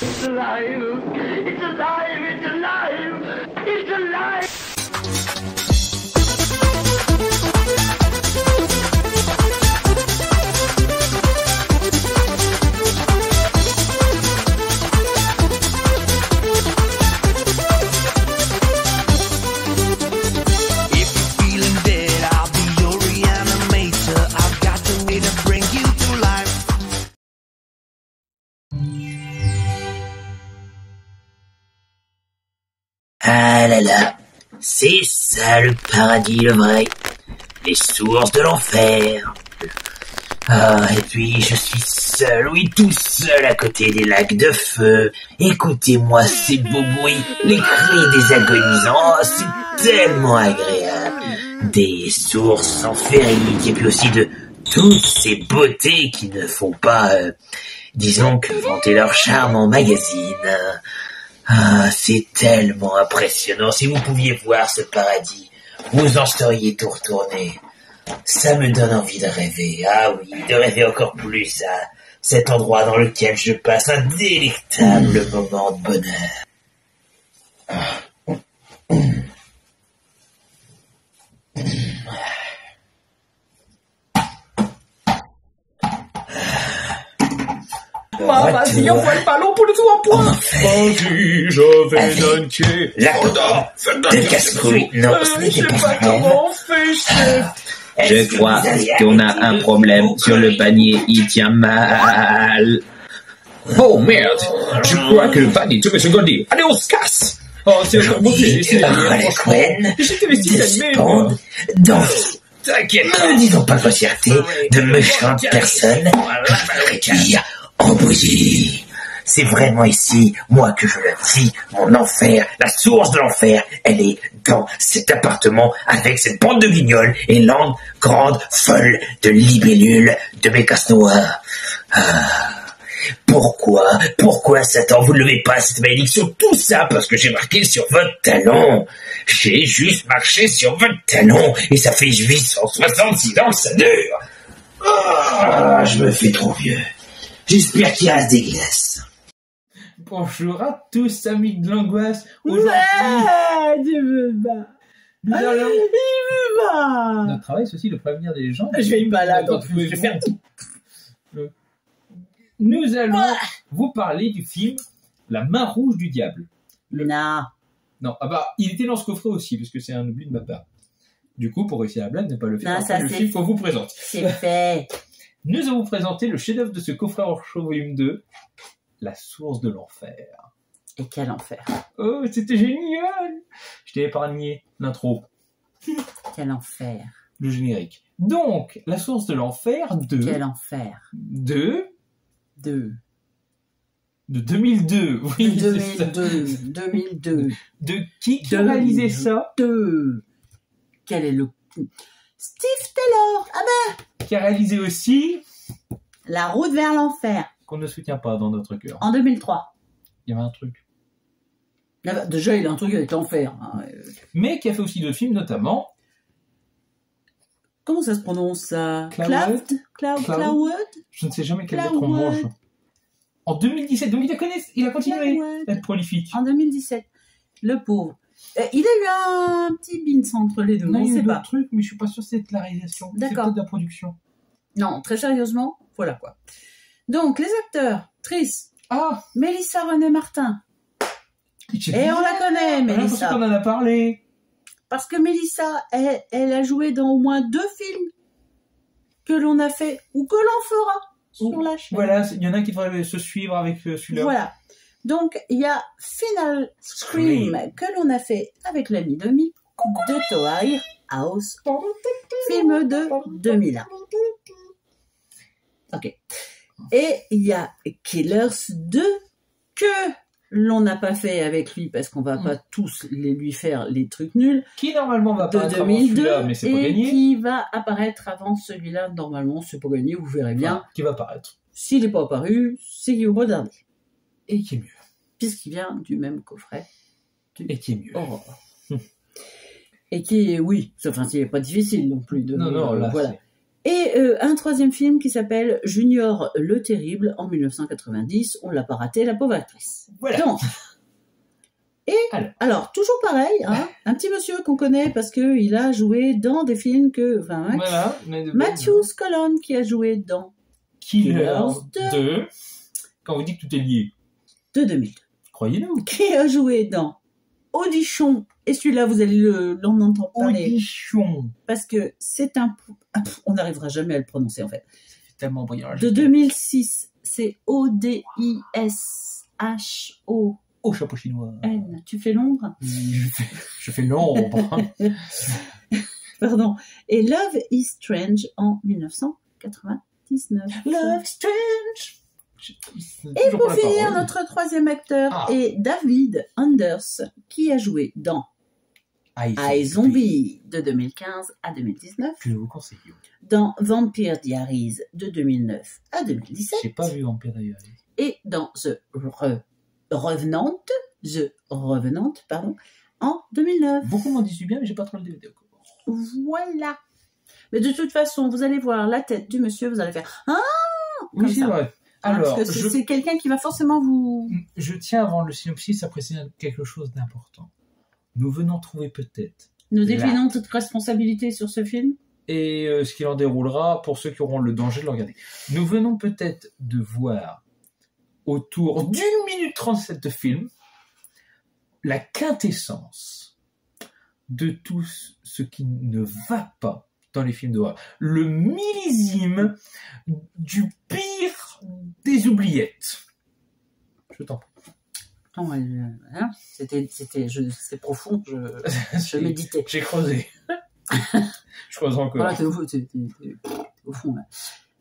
It's alive! It's alive! It's alive! It's alive! Ah là là, c'est ça le paradis, le vrai. Les sources de l'enfer. Ah, et puis je suis seul, oui, tout seul à côté des lacs de feu. Écoutez-moi ces beaux bruits, les cris des agonisants, oh, c'est tellement agréable. Des sources enfériques et puis aussi de toutes ces beautés qui ne font pas, disons que vanter leur charme en magazine. Ah, c'est tellement impressionnant. Si vous pouviez voir ce paradis, vous en seriez tout retourné. Ça me donne envie de rêver. Ah oui, de rêver encore plus à cet endroit dans lequel je passe un délectable moment de bonheur. Vas-y, envoie le ballon pour le tout en point. Vas-y, je vais dunker. La de casse-couille. Non, ce n'était pas vrai. Comment on fait, chef? Je crois qu'on a un problème sur le panier, il tient mal. Oh merde, je crois que le panier te fait secondir. Allez, on se casse. Oh, c'est encore mauvais. J'étais donc, t'inquiète, ne disons pas grossièreté de méchantes personnes qui cuire en bouillie. C'est vraiment ici, moi, que je le dis, mon enfer, la source de l'enfer, elle est dans cet appartement avec cette bande de guignols et langue grande, folle de libellules de mes casse-noix. Pourquoi, Satan, vous ne levez pas cette malédiction? Tout ça parce que j'ai marqué sur votre talon. J'ai juste marché sur votre talon et ça fait 866 ans que ça dure. Ah, je me fais trop vieux. J'espère qu'il reste des glaces. Bonjour à tous, amis de l'angoisse. Aujourd'hui, tu veux pas. nous allons... Il veut pas. Notre travail, c'est aussi de prévenir des gens. Je vais pas là, donc je vais faire tout. Nous allons vous parler du film La main rouge du diable. Non. Non, ah bah, il était dans ce coffret aussi, parce que c'est un oubli de ma part. Du coup, pour réussir la blague, ne pas le faire. Non, ça, le film qu'on vous présente. C'est fait. Nous allons vous présenter le chef-d'œuvre de ce coffret hors show volume 2, La source de l'enfer. Et quel enfer. Oh, c'était génial! Je t'ai épargné l'intro. Quel enfer. Le générique. Donc, La source de l'enfer de... Quel enfer. De 2002. Oui, de c'est ça. 2002. De qui a réalisé ça? Quel est le... Steve Taylor. Ah ben. Qui a réalisé aussi... La route vers l'enfer. Qu'on ne soutient pas dans notre cœur. En 2003. Il y avait un truc. Déjà, il a un truc avec l'enfer. Hein. Mais qui a fait aussi d'autres films, notamment... Comment ça se prononce ça? Cloud. Cloud. Je ne sais jamais quelle lettre on mange. En 2017, donc il a continué d'être prolifique. En 2017, le pauvre. Il a eu un petit bins entre les deux, non, on ne sait pas. Truc, mais je suis pas sûr que c'est de la réalisation. D'accord. C'est peut-être de la production. Non, très sérieusement, voilà quoi. Donc, les acteurs, Triss, Mélissa René Martin. Et on la connaît, Mélissa. Parce qu'on en a parlé. Parce que Mélissa, elle a joué dans au moins 2 films que l'on a fait ou que l'on fera sur la chaîne. Voilà, il y en a qui devraient se suivre avec celui-là. Voilà. Donc, il y a Final Scream que l'on a fait avec l'ami Demi de Toei House, film de 2001. Ok. Et il y a Killers 2 que l'on n'a pas fait avec lui parce qu'on va pas tous lui faire les trucs nuls. Qui normalement va apparaître avant celui-là, mais c'est pas gagné. Et qui va apparaître avant celui-là, normalement, c'est pas gagné, vous verrez bien. Enfin, qui va apparaître. S'il n'est pas apparu, c'est qu'il vaut regarder. Et qui est mieux. Puisqu'il vient du même coffret. Et qui est mieux. Et qui est, oui, enfin, c'est pas difficile non plus. Non, là, voilà. Et un troisième film qui s'appelle Junior le Terrible en 1990. On l'a pas raté, la pauvre actrice. Voilà. Donc, et alors toujours pareil, hein, un petit monsieur qu'on connaît parce que il a joué dans des films que, enfin, hein, Voilà. Matthew Scollon qui a joué dans Killers 2. Quand vous dites que tout est lié, de 2002, croyez-nous. qui a joué dans Audition. Et celui-là, vous allez l'en entendre parler. Audition. Parce que c'est on n'arrivera jamais à le prononcer, en fait. C'est tellement brillant. De 2006, c'est Odishon. Au chapeau chinois. Tu fais l'ombre? Je fais l'ombre. Pardon. Et Love is Strange en 1999. Love Strange. Et pour finir, notre troisième acteur est David Anders, qui a joué dans iZombie de 2015 à 2019. Que vous conseille. Dans Vampire Diaries de 2009 à 2017. J'ai pas vu Vampire Diaries. Et dans The Revenant, en 2009. Beaucoup m'ont dit du bien, mais j'ai pas trop le DVD encore. Voilà. Mais de toute façon, vous allez voir la tête du monsieur, vous allez faire Oui, c'est vrai. Alors, parce que c'est quelqu'un qui va forcément vous... Je tiens avant le synopsis à préciser quelque chose d'important. Nous venons trouver peut-être... Nous déclinons toute responsabilité sur ce film. Et ce qui en déroulera pour ceux qui auront le danger de le regarder. Nous venons peut-être de voir, autour d'1 minute 37 de film, la quintessence de tout ce qui ne va pas dans les films d'horreur. Le millésime du pire des oubliettes. Je t'en prie. Non, c'est profond, je méditais. J'ai creusé. Je creuse encore. Voilà, t'es au fond, là.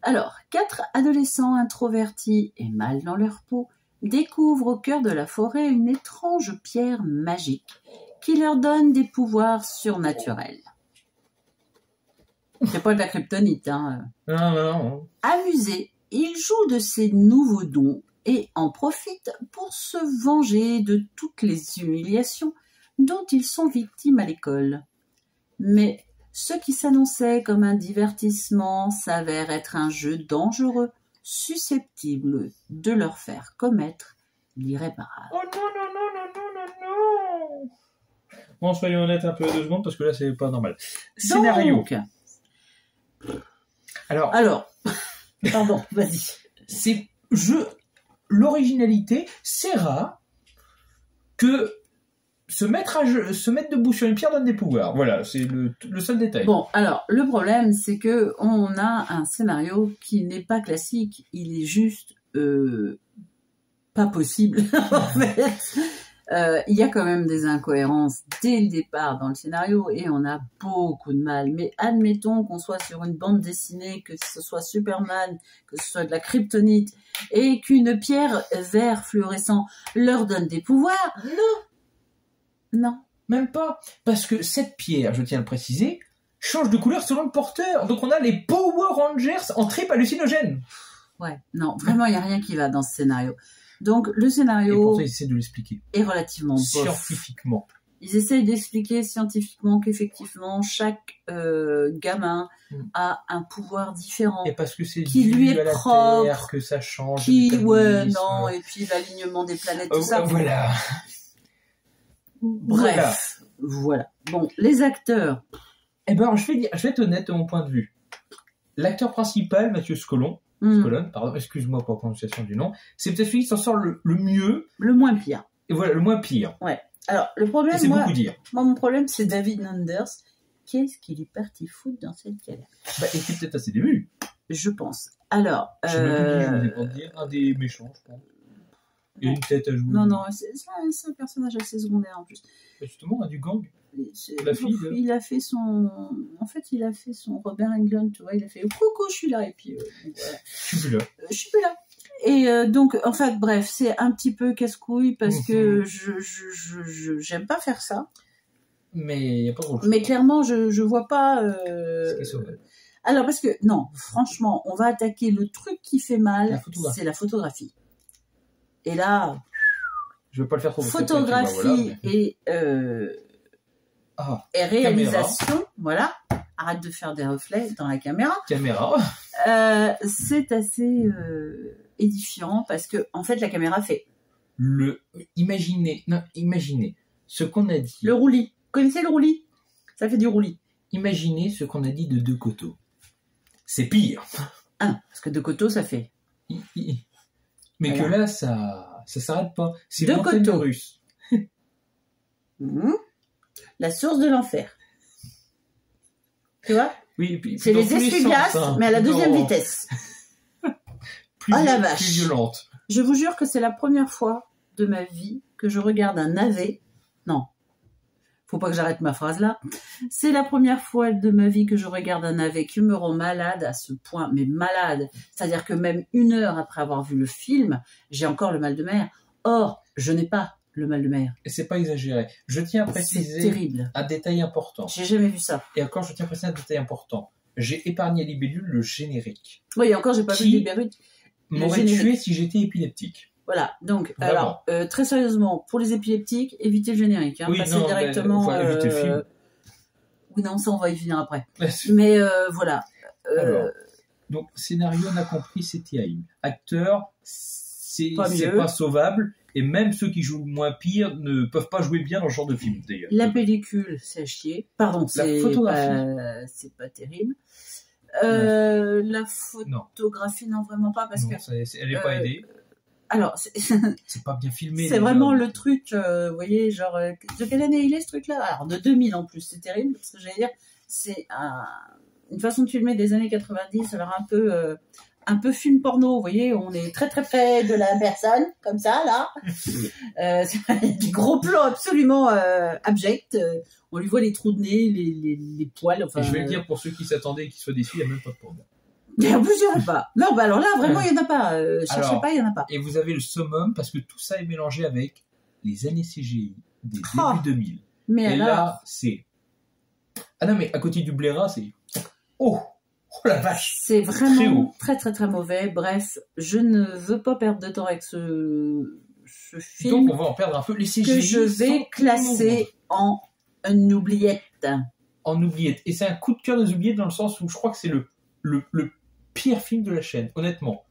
Alors, 4 adolescents introvertis et mal dans leur peau découvrent au cœur de la forêt une étrange pierre magique qui leur donne des pouvoirs surnaturels. C'est pas de la kryptonite, hein. Non. Amusés, ils jouent de ces nouveaux dons et en profitent pour se venger de toutes les humiliations dont ils sont victimes à l'école. Mais ce qui s'annonçait comme un divertissement s'avère être un jeu dangereux, susceptible de leur faire commettre l'irréparable. Oh non. Bon, soyons honnêtes un peu 2 secondes parce que là c'est pas normal. Scénario. Donc, Alors, pardon, vas-y. L'originalité, c'est rare que se mettre debout sur une pierre donne des pouvoirs. Voilà, c'est le seul détail. Bon, alors, le problème, c'est que on a un scénario qui n'est pas classique, il est juste pas possible, en fait. Il y a quand même des incohérences dès le départ dans le scénario et on a beaucoup de mal. Mais admettons qu'on soit sur une bande dessinée, que ce soit Superman, que ce soit de la kryptonite et qu'une pierre vert fluorescent leur donne des pouvoirs. Non. Même pas. Parce que cette pierre, je tiens à le préciser, change de couleur selon le porteur. Donc on a les Power Rangers en trip hallucinogène. Ouais, non, vraiment, il n'y a rien qui va dans ce scénario. Donc, le scénario... Et pourtant, ils essaient de l'expliquer. Est relativement bof. Scientifiquement. Ils essayent d'expliquer scientifiquement qu'effectivement, chaque gamin a un pouvoir différent. Et parce que c'est qui lui est à la propre, Terre, que ça change. Et puis l'alignement des planètes, tout ça. Voilà. Bref, voilà. Bon, les acteurs. Eh ben, je vais être honnête de mon point de vue. L'acteur principal, Matthew Scollon, pardon, excuse-moi pour la prononciation du nom, c'est peut-être celui qui s'en sort le mieux. Le moins pire. Et voilà, le moins pire. Ouais. Alors, le problème, c'est beaucoup dire. Moi, mon problème, c'est David Anders. Qu'est-ce qu'il est parti foutre dans cette galère? Il était peut-être à ses débuts. Je pense. Alors, un des méchants, je pense. Il a une tête à jouer. Non, c'est un personnage assez secondaire en plus. Justement, du gang. La fille. Il a fait son Robert Englund, tu vois, il a fait coucou, je suis là, et puis voilà. Je suis plus là. Et donc, en fait, bref, c'est un petit peu casse-couille parce que j'aime pas faire ça. Mais il n'y a pas grand chose. Mais clairement, je vois pas. Alors, parce que, non, franchement, on va attaquer le truc qui fait mal, c'est la photographie. Et là. Je vais pas le faire trop. Photographie et réalisation, voilà. arrête de faire des reflets dans la caméra. Caméra. C'est assez édifiant parce que en fait la caméra fait Imaginez ce qu'on a dit. le roulis. Vous connaissez le roulis? Ça fait du roulis. Imaginez ce qu'on a dit de Deux Coteaux. C'est pire. Parce que de coteaux ça fait. Mais Voilà. que là, ça s'arrête pas. C'est Deux montagne Coteaux. russe. La source de l'enfer. Tu vois? Oui, et puis C'est dans les tous essuie-glaces, sens, hein. mais à la deuxième Non, vitesse. Plus, Oh la plus vache. violente. Je vous jure que c'est la première fois de ma vie que je regarde un navet. Non, faut pas que j'arrête ma phrase là. C'est la première fois de ma vie que je regarde un navet qui me rend malade à ce point, mais malade. C'est-à-dire que même 1 heure après avoir vu le film, j'ai encore le mal de mer. Or, je n'ai pas le mal de mer. Et c'est pas exagéré. Je tiens à C'est préciser terrible. un détail important. J'ai jamais vu ça. Et encore, je tiens à préciser un détail important. J'ai épargné Libellule le générique. Oui, encore, j'ai pas vu Qui les Bérutes. Le M'aurait générique. tué si j'étais épileptique. Voilà, donc, Vraiment. alors, très sérieusement, pour les épileptiques, évitez le générique. Hein, Oui, passez non, directement... faut éviter le film. Oui, non, ça, on va y venir après. Mais voilà. Alors, donc, scénario, on a compris, c'est terrible. Acteur, c'est Pas mieux. pas sauvable. Et même ceux qui jouent moins pire ne peuvent pas jouer bien dans ce genre de film, d'ailleurs. La pellicule, c'est à chier. Pardon, c'est pas terrible. La photographie, non, vraiment pas, parce Non, que... elle n'est pas aidée. Alors, C'est pas bien filmé. c'est vraiment le truc, vous voyez, genre, de quelle année il est, ce truc-là? Alors, de 2000 en plus, c'est terrible, parce que j'allais dire, c'est une façon de filmer des années 90, alors un peu film porno, vous voyez, on est très très près de la personne, comme ça, là. C'est des gros plans absolument abjects. On lui voit les trous de nez, les poils, enfin... Et je vais le dire pour ceux qui s'attendaient et qui soient déçus, il n'y a même pas de porno. Mais en plus, il n'y en a pas. Non, bah alors là, vraiment, il n'y en a pas. Cherchez Alors, pas, il n'y en a pas. Et vous avez le summum, parce que tout ça est mélangé avec les années CGI des Oh. débuts 2000. Mais Et alors... là, c'est... Ah non, mais à côté du Blairat, c'est... Oh la vache. C'est Très vraiment haut. très très très mauvais. Bref, je ne veux pas perdre de temps avec ce film Donc on va en perdre un peu. Les CGI que je vais sont classer en une oubliette. en oubliette. Et c'est un coup de cœur des oubliettes dans le sens où je crois que c'est le pire film de la chaîne, honnêtement.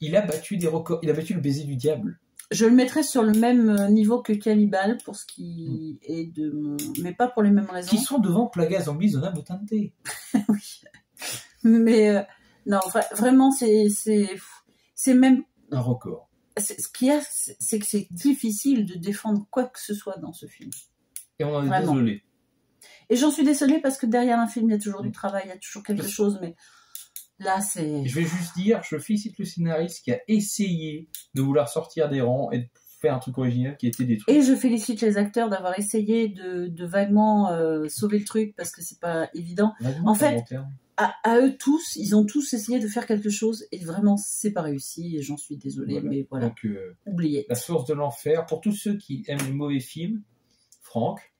Il a battu des records. Il a battu le baiser du diable. Je le mettrai sur le même niveau que Cannibal pour ce qui est de mon... Mais pas pour les mêmes raisons. Qui sont devant Plaga Zombies Zona Mutante. Oui. Mais non, vraiment, c'est même... Un record. Ce qu'il y a, c'est que c'est difficile de défendre quoi que ce soit dans ce film. Et on en est Vraiment. désolé. Et j'en suis désolée parce que derrière un film, il y a toujours du travail, il y a toujours quelque chose, mais là, c'est... Je vais juste dire, je félicite le scénariste qui a essayé de vouloir sortir des rangs et de faire un truc original qui a été détruit. Et je félicite les acteurs d'avoir essayé de vaguement sauver le truc parce que c'est pas évident. Vaguement, En fait, à long terme. À eux tous, ils ont tous essayé de faire quelque chose et vraiment, c'est pas réussi et j'en suis désolée, mais voilà, Donc, oubliez. La source de l'enfer, pour tous ceux qui aiment les mauvais films, Franck,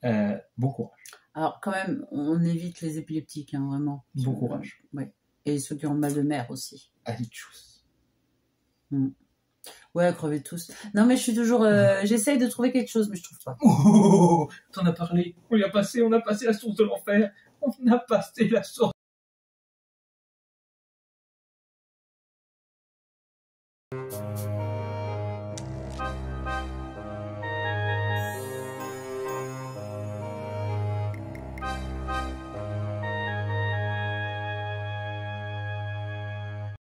bon courage. Alors quand même, on évite les épileptiques, hein, vraiment. Bon courage. Ouais. Et ceux qui ont le mal de mer aussi. Allez, tchuss. Ouais, crevez tous. Non, mais je suis toujours... J'essaye de trouver quelque chose, mais je trouve pas. Oh, t'en as parlé. On a passé la source de l'enfer. On a passé la source.